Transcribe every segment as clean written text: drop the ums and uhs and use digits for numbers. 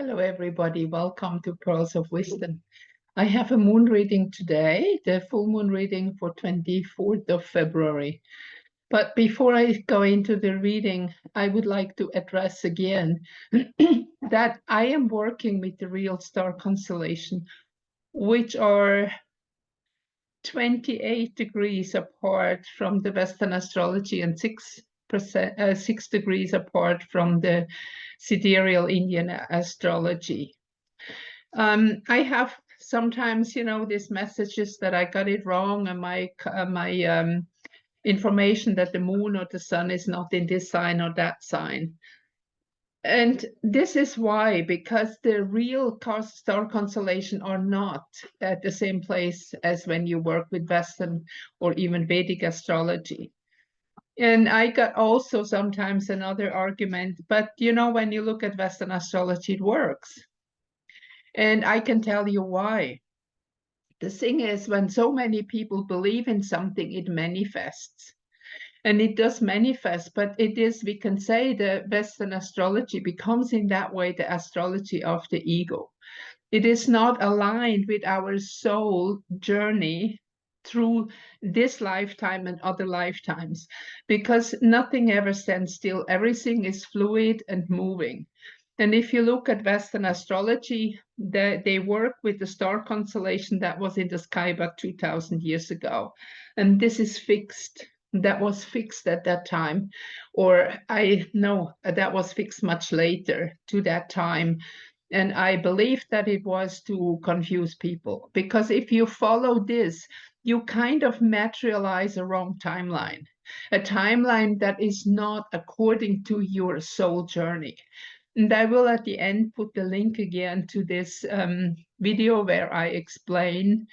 Hello, everybody. Welcome to Pearls of Wisdom. I have a moon reading today, the full moon reading for 24th of February. But before I go into the reading, I would like to address again that I am working with the real star constellation, which are 28 degrees apart from the Western astrology and 6 degrees apart from the sidereal Indian astrology. I have sometimes, these messages that I got it wrong, and my information that the moon or the sun is not in this sign or that sign. And this is why, because the real star constellation are not at the same place as when you work with Western or even Vedic astrology. And I got also sometimes another argument, but when you look at Western astrology, it works. And I can tell you why. The thing is, when so many people believe in something, it manifests. And it does manifest, but it is, we can say, the Western astrology becomes in that way the astrology of the ego. It is not aligned with our soul journey through this lifetime and other lifetimes, because nothing ever stands still. Everything is fluid and moving. And if you look at Western astrology, they work with the star constellation that was in the sky about 2,000 years ago. And this is fixed. That was fixed at that time. Or I know that was fixed much later to that time. And I believe that it was to confuse people. Because if you follow this, you kind of materialize a wrong timeline. A timeline that is not according to your soul journey. And I will at the end put the link again to this video where I explain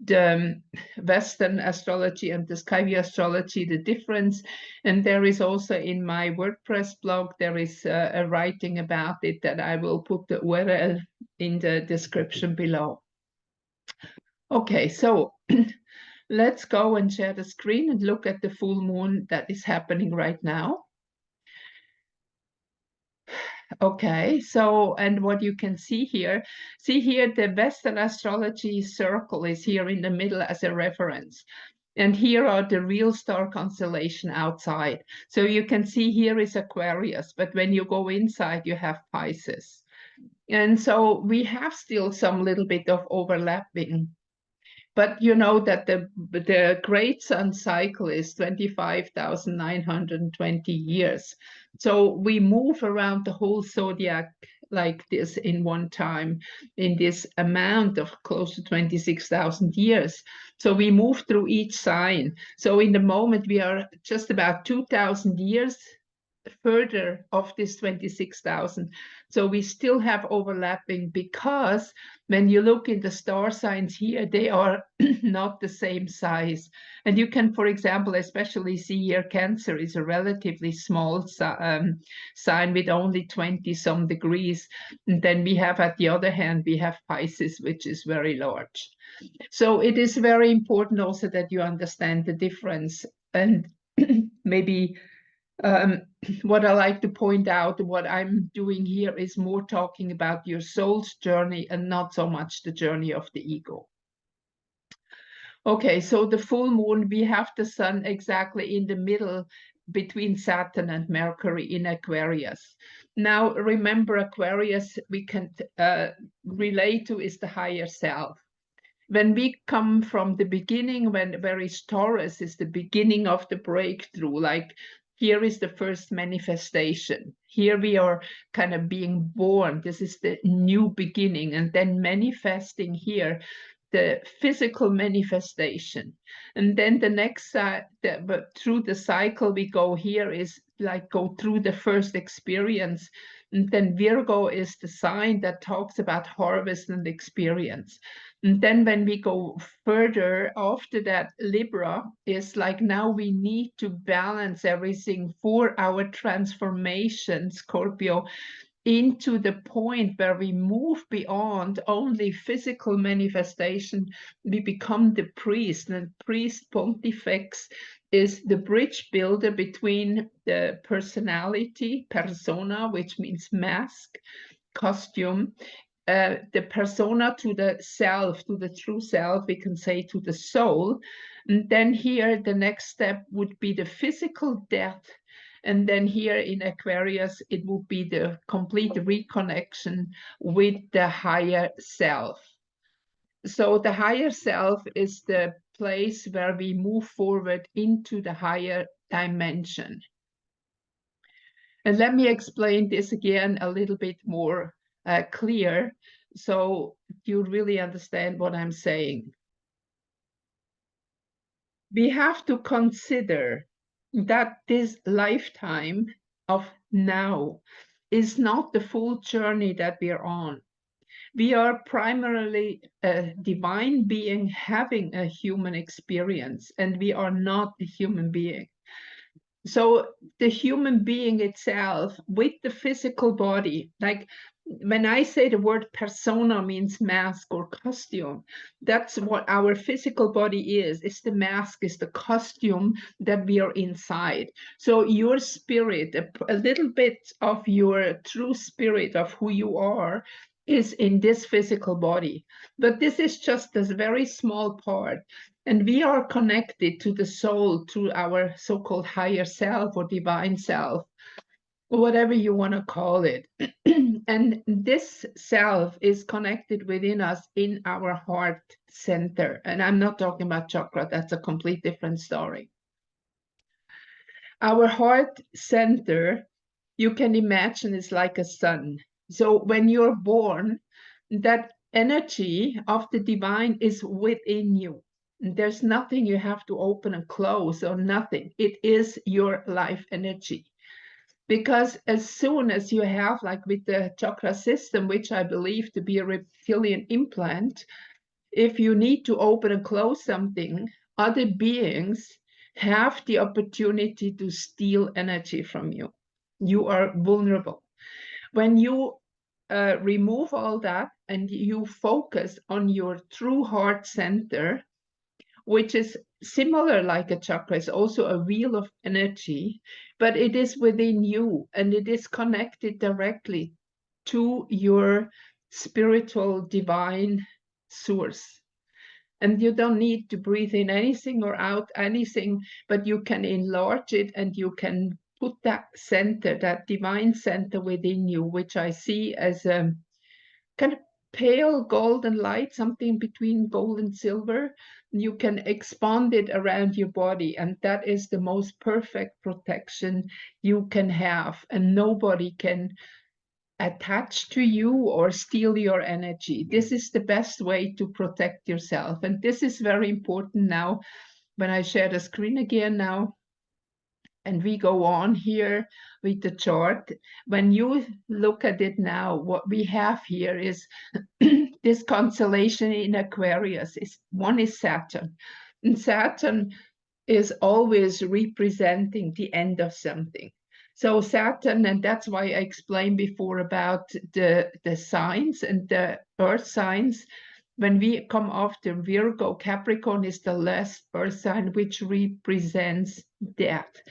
the Western astrology and the SkyView astrology, the difference. And there is also in my WordPress blog, there is a writing about it that I will put the URL in the description below. Okay, so let's go and share the screen and look at the full moon that is happening right now. Okay, so, and what you can see here, the Western astrology circle is here in the middle as a reference. And here are the real star constellation outside. So you can see here is Aquarius, but when you go inside, you have Pisces. And so we have still some little bit of overlapping. But you know that the great sun cycle is 25,920 years. So we move around the whole zodiac like this in one time, in this amount of close to 26,000 years. So we move through each sign. So in the moment, we are just about 2,000 years further of this 26,000. So we still have overlapping, because when you look in the star signs here, they are not the same size. And you can, for example, especially see here Cancer is a relatively small sign with only 20 some degrees. And then we have, at the other hand, we have Pisces, which is very large. So it is very important also that you understand the difference. And maybe what I like to point out, what I'm doing here is more talking about your soul's journey and not so much the journey of the ego. Okay, so the full moon, we have the sun exactly in the middle between Saturn and Mercury in Aquarius. Now, remember, Aquarius we can relate to is the higher self. When we come from the beginning, where is Taurus is the beginning of the breakthrough, like here is the first manifestation. Here we are kind of being born. This is the new beginning, and then manifesting here, the physical manifestation. And then the next side, but through the cycle we go here is like go through the first experience. And then Virgo is the sign that talks about harvest and experience. And then when we go further after that, Libra is like, now we need to balance everything for our transformation, Scorpio, into the point where we move beyond only physical manifestation. We become the priest, and priest pontifex is the bridge builder between the personality, persona, which means mask, costume, the persona to the self, to the true self, we can say to the soul. And then here, the next step would be the physical death. And then here in Aquarius, it would be the complete reconnection with the higher self. So the higher self is the place where we move forward into the higher dimension. And let me explain this again a little bit more clear, so you really understand what I'm saying. We have to consider that this lifetime of now is not the full journey that we're on. We are primarily a divine being having a human experience, and we are not a human being. So the human being itself with the physical body, like when I say the word persona means mask or costume, that's what our physical body is. It's the mask, it's the costume that we are inside. So your spirit, a little bit of your true spirit of who you are, is in this physical body. But this is just a very small part. And we are connected to the soul, to our so-called higher self or divine self, whatever you want to call it. And this self is connected within us in our heart center. And I'm not talking about chakra, that's a complete different story. Our heart center, you can imagine, is like a sun. So when you're born, that energy of the divine is within you. There's nothing you have to open and close or nothing. It is your life energy. Because as soon as you have, like with the chakra system, which I believe to be a reptilian implant, if you need to open and close something, other beings have the opportunity to steal energy from you. You are vulnerable. When you remove all that and you focus on your true heart center, which is similar like a chakra, is also a wheel of energy, but it is within you and it is connected directly to your spiritual divine source. And you don't need to breathe in anything or out anything, but you can enlarge it and you can put that center, that divine center within you, which I see as a kind of pale golden light, something between gold and silver. You can expand it around your body, and that is the most perfect protection you can have. And nobody can attach to you or steal your energy. This is the best way to protect yourself. And this is very important now when I share the screen again now. And we go on here with the chart. When you look at it now, what we have here is this constellation in Aquarius. One is Saturn. And Saturn is always representing the end of something. So Saturn, and that's why I explained before about the signs and the earth signs. When we come after Virgo, Capricorn is the last earth sign, which represents death.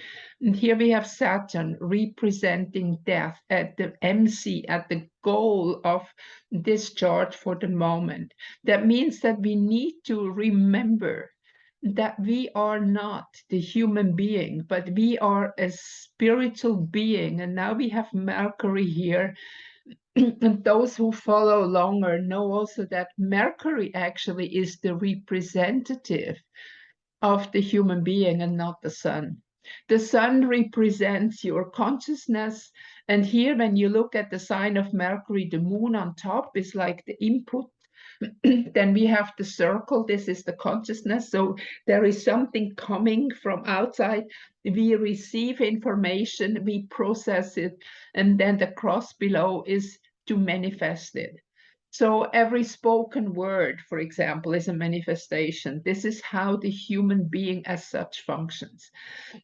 And here we have Saturn representing death at the MC, at the goal of this chart for the moment. That means that we need to remember that we are not the human being, but we are a spiritual being. And now we have Mercury here. And those who follow longer know also that Mercury actually is the representative of the human being and not the sun. The sun represents your consciousness. And here, when you look at the sign of Mercury, the moon on top is like the input. Then we have the circle. This is the consciousness. So there is something coming from outside. We receive information, we process it, and then the cross below is to manifest it. So every spoken word, for example, is a manifestation. This is how the human being as such functions.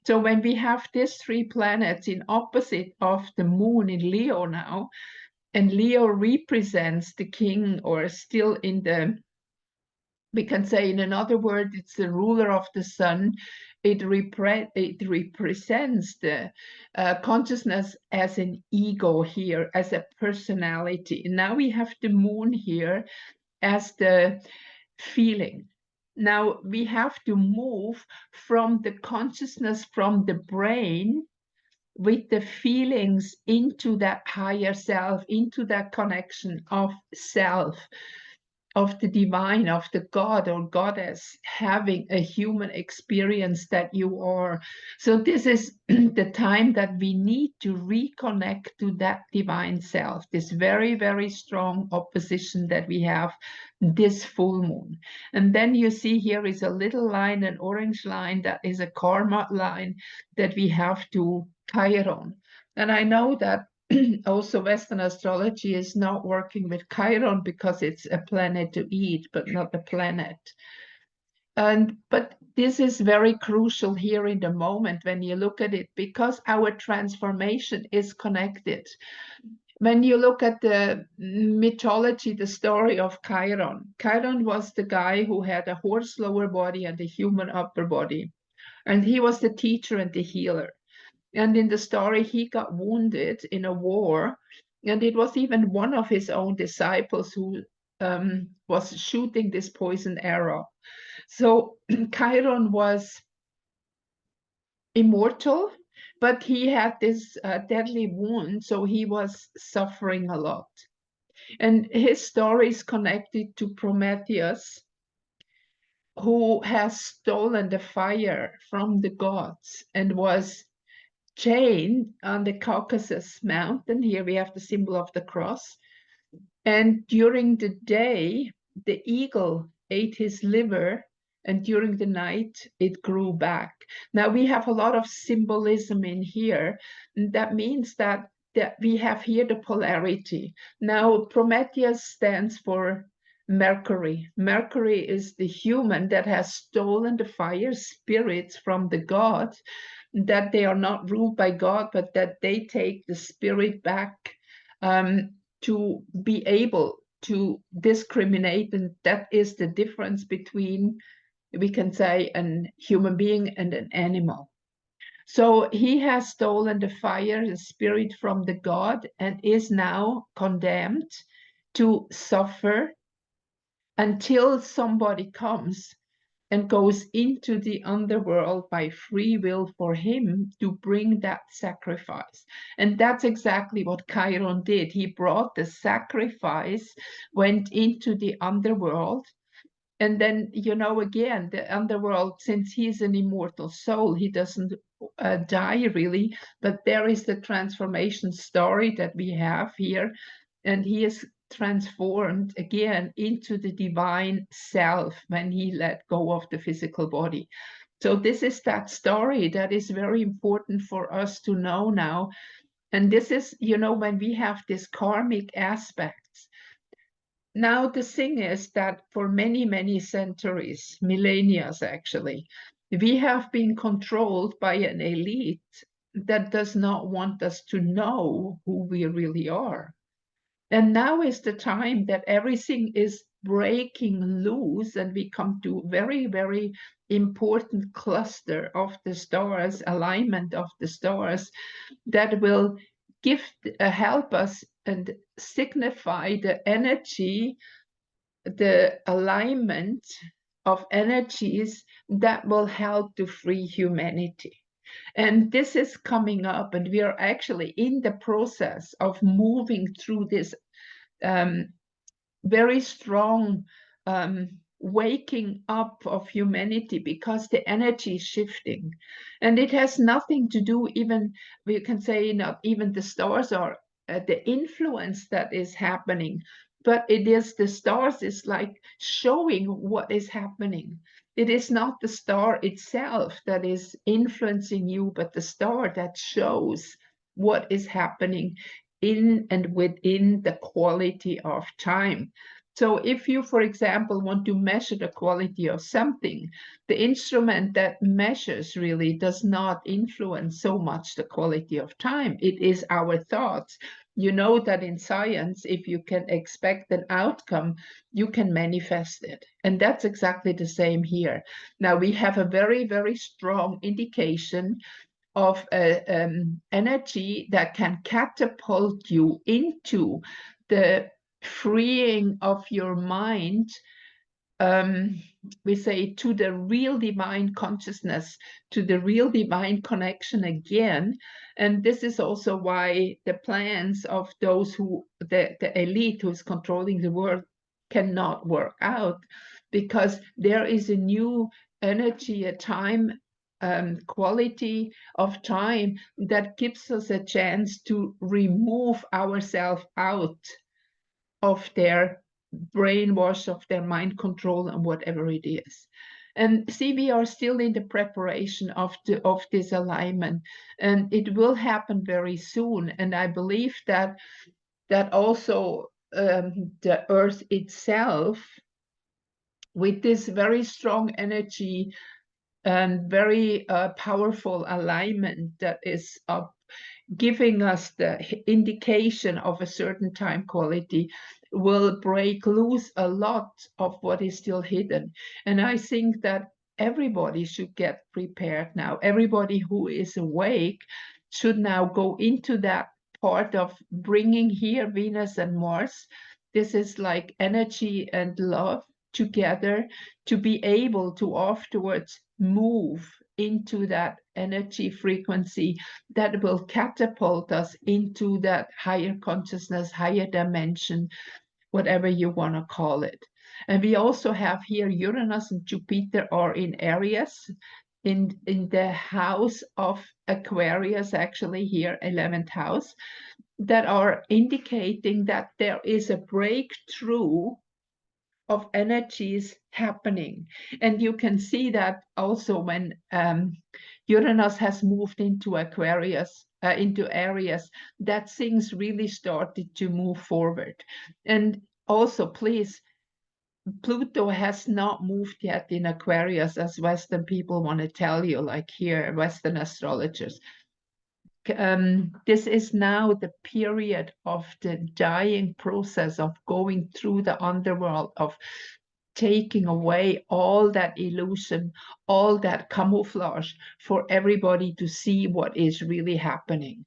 So when we have these three planets in opposite of the moon in Leo now, and Leo represents the king, or still in the we can say, in another word, it's the ruler of the sun. It represents the consciousness as an ego here, as a personality. And now we have the moon here as the feeling. Now we have to move from the consciousness, from the brain, with the feelings into that higher self, into that connection of self, of the divine, of the God or goddess, having a human experience that you are. So this is the time that we need to reconnect to that divine self, this very, very strong opposition that we have this full moon. And then you see here is a little line, an orange line, that is a karma line that we have to Chiron. And I know that also Western astrology is not working with Chiron because it's a planet to eat, but not the planet. But this is very crucial here in the moment when you look at it, because our transformation is connected. When you look at the mythology, the story of Chiron, Chiron was the guy who had a horse lower body and a human upper body. And he was the teacher and the healer. And in the story, he got wounded in a war. And it was even one of his own disciples who was shooting this poison arrow. So Chiron was immortal, but he had this deadly wound, so he was suffering a lot. And his story is connected to Prometheus, who has stolen the fire from the gods and was chained on the Caucasus mountain. Here we have the symbol of the cross. And during the day, the eagle ate his liver, and during the night, it grew back. Now we have a lot of symbolism in here. And that means that we have here the polarity. Now Prometheus stands for Mercury. Mercury is the human that has stolen the fire spirits from the gods, that they are not ruled by God, but that they take the spirit back to be able to discriminate. And that is the difference between, we can say, a human being and an animal. So he has stolen the fire, the spirit from the God, and is now condemned to suffer until somebody comes and goes into the underworld by free will for him to bring that sacrifice. And that's exactly what Chiron did. He brought the sacrifice, went into the underworld. And then, you know, again, the underworld, since he's an immortal soul, he doesn't die really, but there is the transformation story that we have here. And he is transformed again into the divine self when he let go of the physical body. So this is that story that is very important for us to know now. And this is, you know, when we have this karmic aspects. Now the thing is that for many, many centuries, millennia actually, we have been controlled by an elite that does not want us to know who we really are. And now is the time that everything is breaking loose, and we come to very, very important cluster of the stars, alignment of the stars, that will give help us and signify the energy, the alignment of energies that will help to free humanity. And this is coming up, and we are actually in the process of moving through this very strong waking up of humanity, because the energy is shifting. And it has nothing to do, even, we can say, not even the stars are the influence that is happening, but it is the stars is like showing what is happening. It is not the star itself that is influencing you, but the star that shows what is happening in and within the quality of time. So if you, for example, want to measure the quality of something, the instrument that measures really does not influence so much the quality of time. It is our thoughts. You know that in science, if you can expect an outcome, you can manifest it. And that's exactly the same here. Now we have a very, very strong indication of energy that can catapult you into the freeing of your mind, we say, to the real divine consciousness, to the real divine connection again. And this is also why the plans of those who, the elite who is controlling the world, cannot work out, because there is a new energy, a time, quality of time that gives us a chance to remove ourselves out of their brainwash, of their mind control, and whatever it is. And see, we are still in the preparation of this alignment, and it will happen very soon. And I believe that also the earth itself, with this very strong energy and very powerful alignment that is giving us the indication of a certain time quality, will break loose a lot of what is still hidden. And I think that everybody should get prepared now. Everybody who is awake should now go into that part of bringing here Venus and Mars. This is like energy and love together, to be able to afterwards move into that energy frequency that will catapult us into that higher consciousness, higher dimension, whatever you want to call it. And we also have here Uranus and Jupiter are in Aries, in the house of Aquarius, actually here, 11th house, that are indicating that there is a breakthrough of energies happening. And you can see that also when Uranus has moved into Aquarius, into Aries, that things really started to move forward. And also, please, Pluto has not moved yet in Aquarius, as Western people want to tell you, like here, Western astrologers. This is now the period of the dying process, of going through the underworld, of taking away all that illusion, all that camouflage, for everybody to see what is really happening.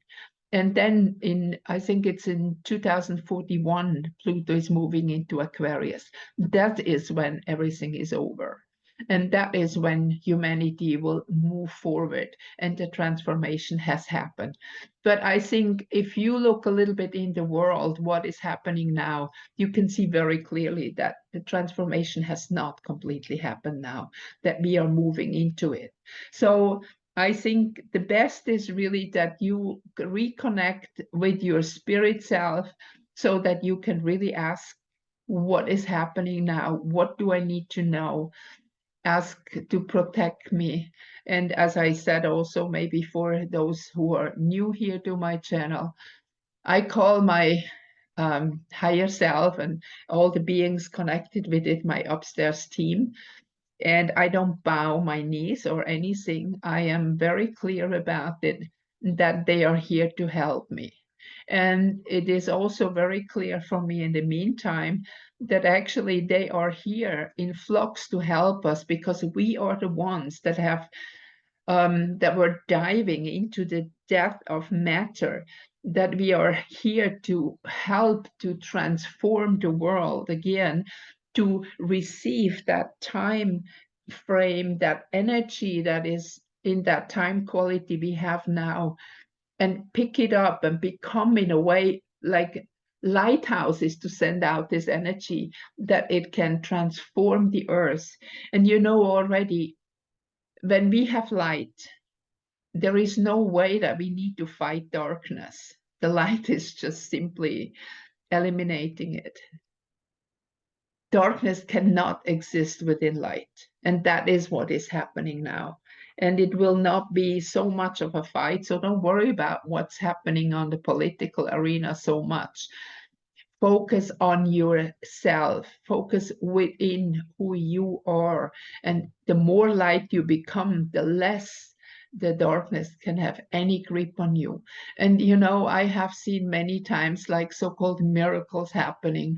And then I think it's in 2041, Pluto is moving into Aquarius. That is when everything is over. And that is when humanity will move forward and the transformation has happened. But I think if you look a little bit in the world, what is happening now, you can see very clearly that the transformation has not completely happened now, that we are moving into it. So I think the best is really that you reconnect with your spirit self, so that you can really ask, what is happening now? What do I need to know? Ask to protect me. And as I said, also, maybe for those who are new here to my channel, I call my higher self and all the beings connected with it my upstairs team. And I don't bow my knees or anything. I am very clear about it, that they are here to help me. And it is also very clear for me in the meantime that actually they are here in flux to help us, because we are the ones that have that were diving into the depth of matter, that we are here to help to transform the world again, to receive that time frame, that energy that is in that time quality we have now, and pick it up and become, in a way, like lighthouses to send out this energy, that it can transform the earth. And you know, already, when we have light, there is no way that we need to fight darkness. The light is just simply eliminating it. Darkness cannot exist within light. And that is what is happening now. And it will not be so much of a fight. So don't worry about what's happening on the political arena so much. Focus on yourself. Focus within who you are. And the more light you become, the less the darkness can have any grip on you. And you know, I have seen many times like so-called miracles happening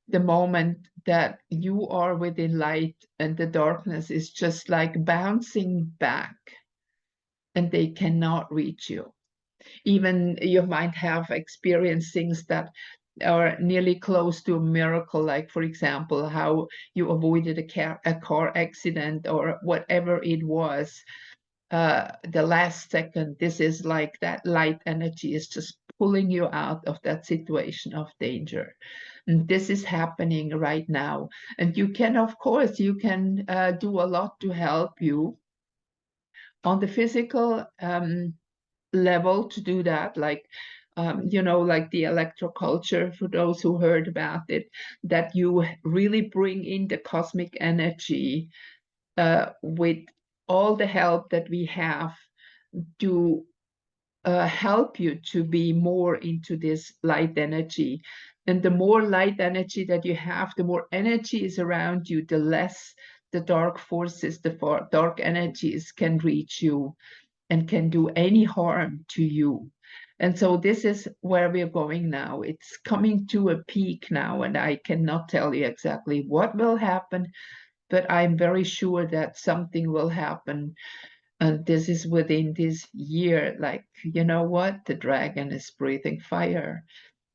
the moment that you are within light, and the darkness is just like bouncing back and they cannot reach you. Even you might have experienced things that are nearly close to a miracle, like for example how you avoided a car accident or whatever it was, the last second. This is like that light energy is just pulling you out of that situation of danger. And this is happening right now. And you can, of course, you can do a lot to help you on the physical level to do that, like you know, like the electroculture, for those who heard about it, that you really bring in the cosmic energy with all the help that we have to help you to be more into this light energy. And the more light energy that you have, the more energy is around you, the less the dark forces, the dark energies can reach you and can do any harm to you. And so this is where we're going now. It's coming to a peak now, and I cannot tell you exactly what will happen, but I'm very sure that something will happen. And this is within this year. Like, you know what? The dragon is breathing fire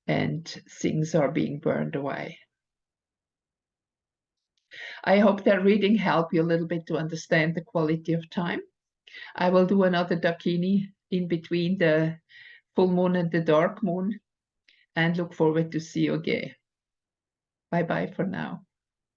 and things are being burned away. I hope that reading helped you a little bit to understand the quality of time. I will do another Dakini in between the full moon and the dark moon, and look forward to see you again. Bye bye for now.